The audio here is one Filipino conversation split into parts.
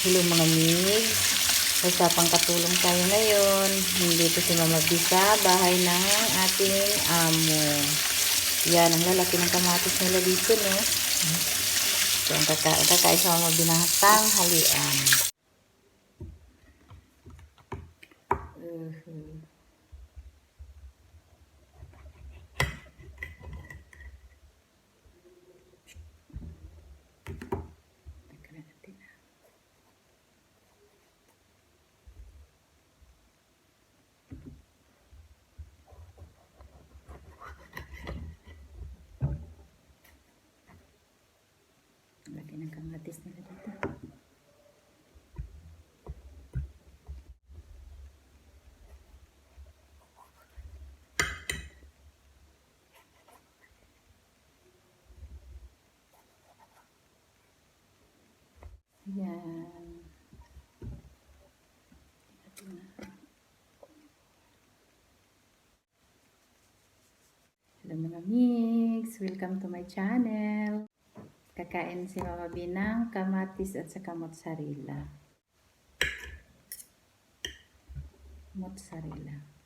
Hello mga migs. Usapang katulong tayo ngayon. Nandito si Mama B sa bahay ng ating amo. Yan, ang lalaki ng kamatis nila dito, no? So, ang kakain sa Mama B ng tanghalian. Laki ng kamatis nila dito. Yan. Hello mga migs. Welcome to my channel. Kakain si Mama B ng kamatis at saka mozzarella. Mozzarella.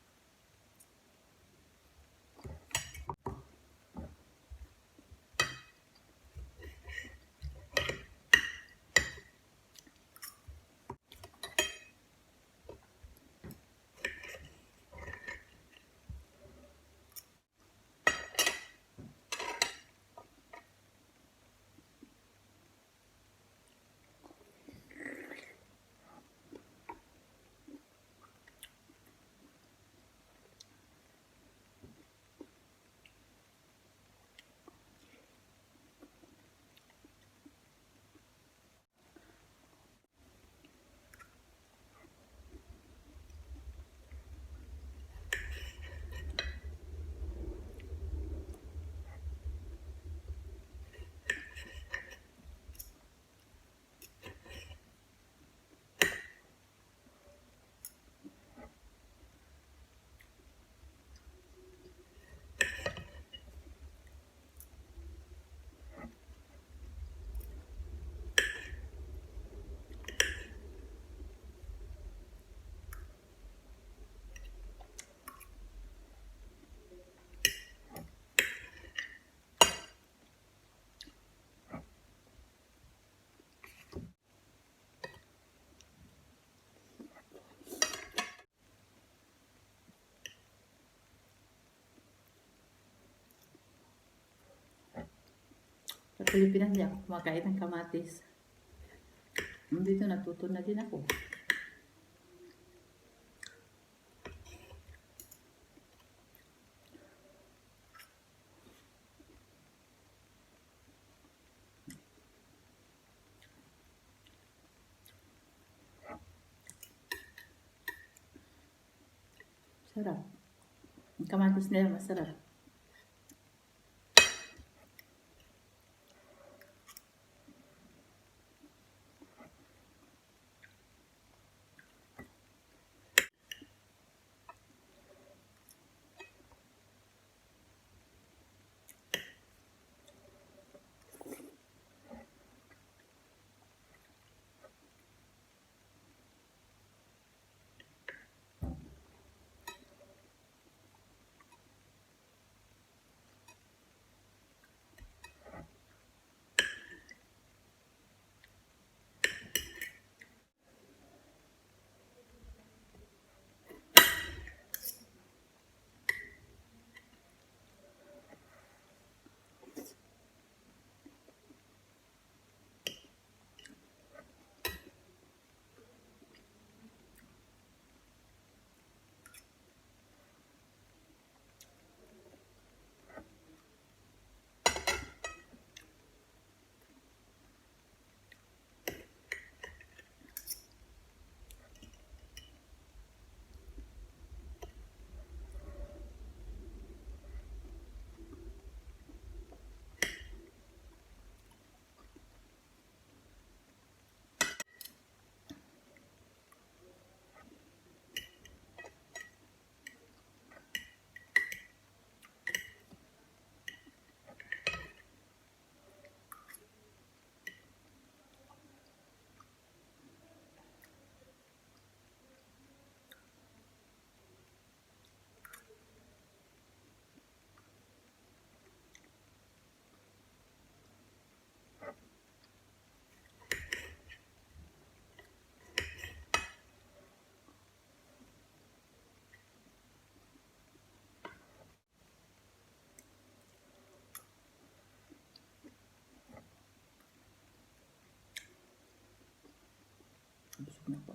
Sa Pilipinas, hindi ako kumakain ng kamatis. Dito natuto na din ako. Sarap. Ang kamatis nila masarap. na po.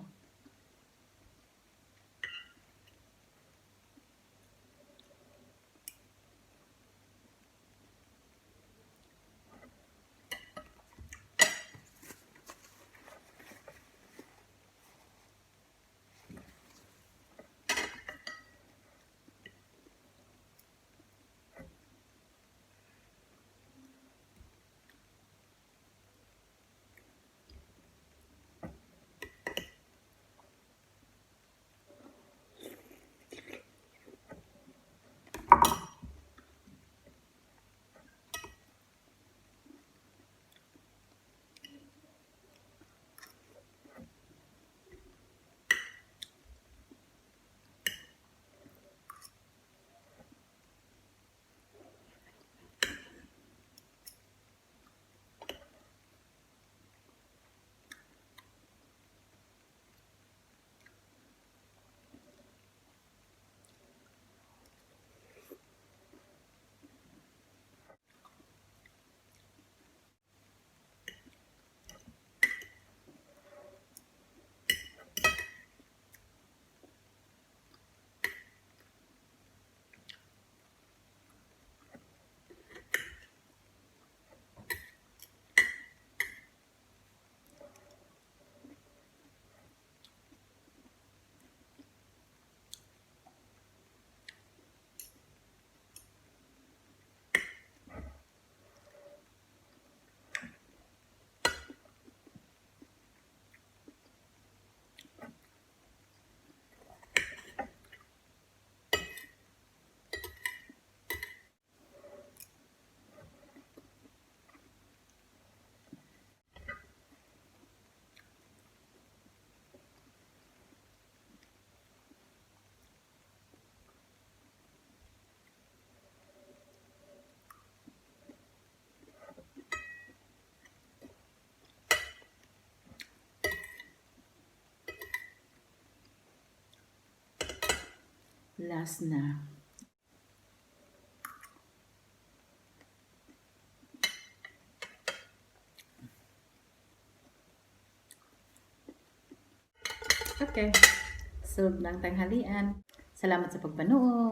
Last na. Okay. Serve ng tanghalian. Salamat sa pagpanood.